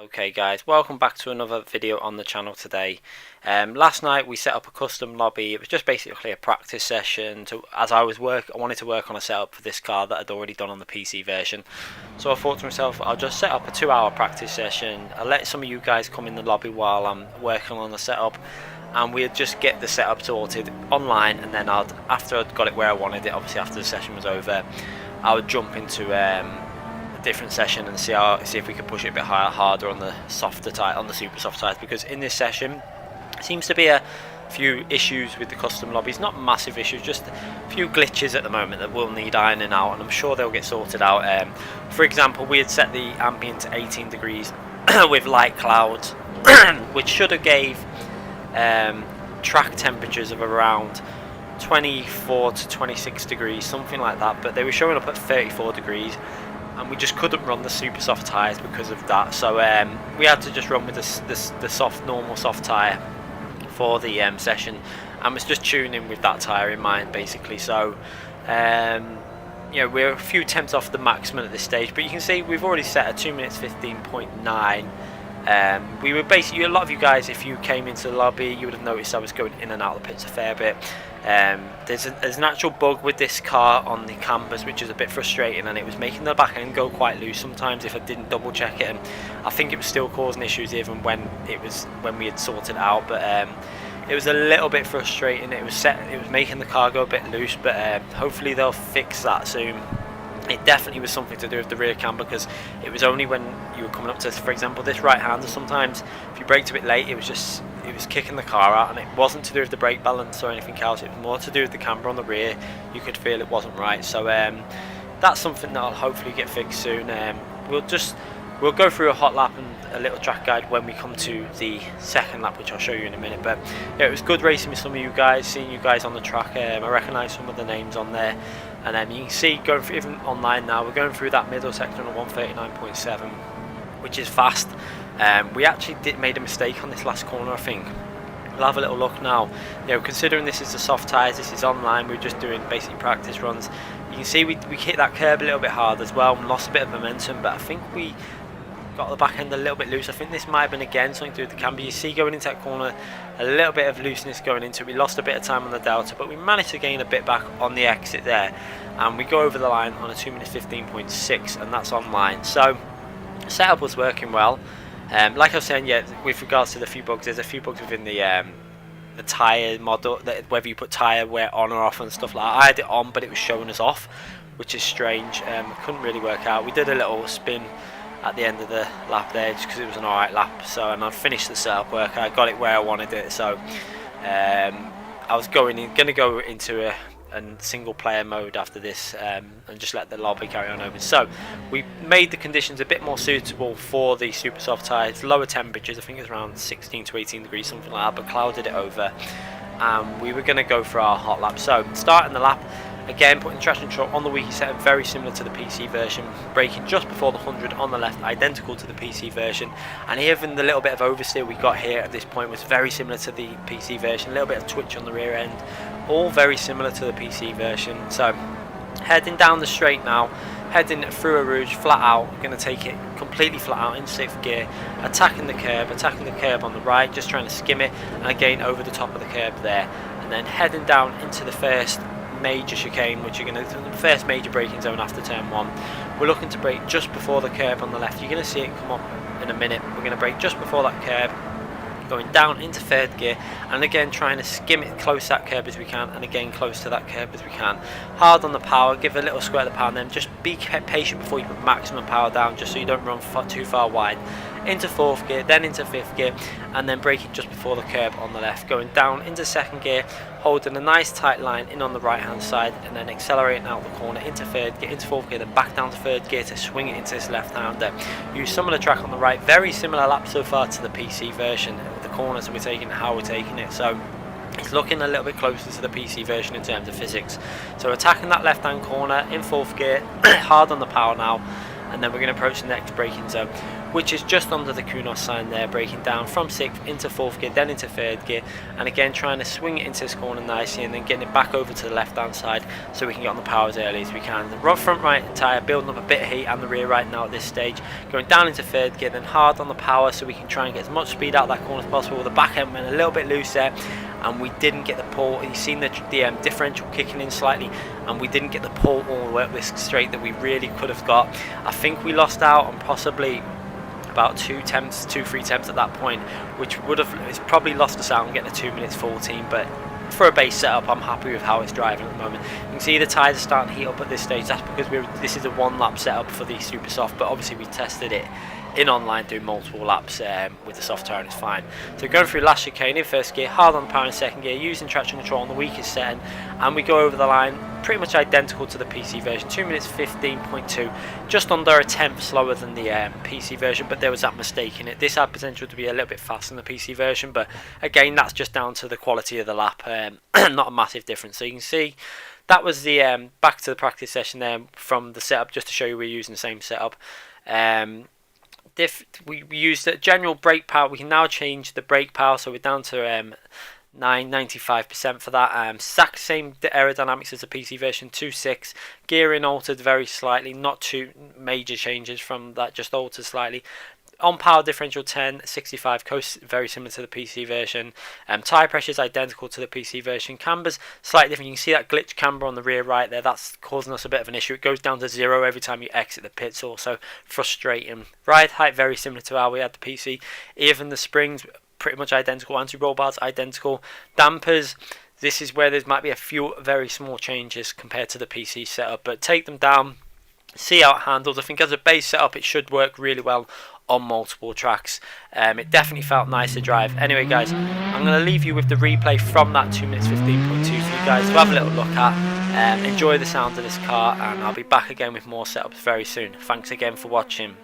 Okay guys, welcome back to another video on the channel today. Last night we set up a custom lobby. It was just basically a practice session I wanted to work on a setup for this car that I'd already done on the PC version. So I thought to myself, I'll just set up a 2-hour practice session. I'll let some of you guys come in the lobby while I'm working on the setup, and we'll just get the setup sorted online, and then after I'd got it where I wanted it, obviously after the session was over, I would jump into different session and see if we could push it a bit harder on the super soft tires, because in this session seems to be a few issues with the custom lobbies. Not massive issues, just a few glitches at the moment that will need ironing out, and I'm sure they'll get sorted out. For example, we had set the ambient to 18 degrees with light clouds which should have gave track temperatures of around 24 to 26 degrees, something like that, but they were showing up at 34 degrees, and we just couldn't run the super soft tyres because of that. So we had to just run with the normal soft tyre for the session, and was just tuning with that tyre in mind basically. So we're a few tenths off the maximum at this stage, but you can see we've already set a 2 minutes 15.9. We were basically, a lot of you guys, if you came into the lobby, you would have noticed I was going in and out of the pits a fair bit. There's an actual bug with this car on the cambers which is a bit frustrating, and it was making the back end go quite loose sometimes if I didn't double check it, and I think it was still causing issues even when we had sorted it out. But it was a little bit frustrating. It was making the car go a bit loose, but hopefully they'll fix that soon. It definitely was something to do with the rear camber, because it was only when you were coming up to, for example, this right hander, sometimes if you braked a bit late, it was kicking the car out, and it wasn't to do with the brake balance or anything else. It was more to do with the camber on the rear. You could feel it wasn't right. So that's something that'll hopefully get fixed soon. We'll go through a hot lap and a little track guide when we come to the second lap, which I'll show you in a minute. But yeah, it was good racing with some of you guys, seeing you guys on the track. I recognise some of the names on there, and you can see going through, even online now, we're going through that middle section on 139.7, which is fast. We actually made a mistake on this last corner, I think. We'll have a little look now. Considering this is the soft tyres, this is online, we're just doing basic practice runs. You can see we hit that curb a little bit hard as well and lost a bit of momentum, but I think we got the back end a little bit loose. I think this might have been again something to do with the camber. You see going into that corner, a little bit of looseness going into it. We lost a bit of time on the delta, but we managed to gain a bit back on the exit there, and we go over the line on a 2 minutes 15.6, and that's online. So setup was working well. Like I was saying, yeah, with regards to the few bugs, there's a few bugs within the tyre model, whether you put tyre wear on or off and stuff like that. I had it on, but it was showing us off, which is strange. Couldn't really work out. We did a little spin at the end of the lap there just because it was an alright lap. So, and I finished the setup work. I got it where I wanted it. So I was going to go into a single player mode after this, and just let the lobby carry on open. So we made the conditions a bit more suitable for the super soft tyres, lower temperatures. I think it was around 16 to 18 degrees, something like that, but clouded it over, and we were going to go for our hot lap. So starting the lap, again putting traction control on the wiki setup, very similar to the PC version, braking just before the 100 on the left, identical to the PC version, and even the little bit of oversteer we got here at this point was very similar to the PC version. A little bit of twitch on the rear end, all very similar to the PC version. So heading down the straight now, heading through a rouge flat out, going to take it completely flat out in 6th gear, attacking the curb on the right, just trying to skim it, and again over the top of the curb there, and then heading down into the first major chicane, which you're going to the first major braking zone after turn 1. We're looking to brake just before the curb on the left. You're going to see it come up in a minute. We're going to brake just before that curb, going down into 3rd gear, and again trying to skim it close to that curb as we can, and again close to that curb as we can. Hard on the power, give a little squirt of the power, and then just be patient before you put maximum power down, just so you don't run too far wide. Into 4th gear, then into 5th gear, and then braking just before the curb on the left, going down into 2nd gear, holding a nice tight line in on the right hand side, and then accelerating out the corner into 3rd gear, into 4th gear, then back down to 3rd gear to swing it into this left hander. Use some of the track on the right, very similar lap so far to the PC version. The corners that we're taking, how we're taking it, so it's looking a little bit closer to the PC version in terms of physics. So attacking that left hand corner in 4th gear, hard on the power now, and then we're going to approach the next braking zone, which is just under the Kunos sign there, braking down from 6th into 4th gear, then into 3rd gear, and again trying to swing it into this corner nicely and then getting it back over to the left hand side so we can get on the power as early as we can. The front right tyre building up a bit of heat, and the rear right now at this stage, going down into 3rd gear, then hard on the power so we can try and get as much speed out of that corner as possible. The back end went a little bit loose there, and we didn't get the pull. You've seen the differential kicking in slightly, and we didn't get the pull all the way up this straight that we really could have got. I think we lost out on possibly about 3 attempts at that point, which would have, it's probably lost us out on getting a 2 minutes 14, but for a base setup I'm happy with how it's driving at the moment. You can see the tyres are starting to heat up at this stage. That's because this is a 1 lap setup for the super soft, but obviously we tested it in online doing multiple laps with the soft tyre and it's fine. So going through last chicane in 1st gear, hard on the power in 2nd gear, using traction control on the weakest setting, and we go over the line pretty much identical to the PC version, 2 minutes 15.2, just under a tenth slower than the PC version, but there was that mistake in it. This had potential to be a little bit faster than the PC version, but again that's just down to the quality of the lap, not a massive difference. So you can see that was the back to the practice session there from the setup, just to show you we're using the same setup. We used the general brake power. We can now change the brake power, so we're down to 95% for that. Exact same aerodynamics as the PC version, 2.6. Gearing altered very slightly, not too major changes from that, just altered slightly. On power differential 10, 65 coast, very similar to the PC version. Tyre pressure is identical to the PC version. Camber's slightly different. You can see that glitch camber on the rear right there. That's causing us a bit of an issue. It goes down to 0 every time you exit the pits. Also frustrating. Ride height very similar to how we had the PC. Even the springs pretty much identical. Anti-roll bars identical. Dampers. This is where there might be a few very small changes compared to the PC setup, but take them down. See how it handles. I think as a base setup it should work really well on multiple tracks. It definitely felt nice to drive. Anyway guys, I'm going to leave you with the replay from that 2 minutes 15.2 for you guys to have a little look at. Enjoy the sound of this car, and I'll be back again with more setups very soon. Thanks again for watching.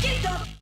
Keep the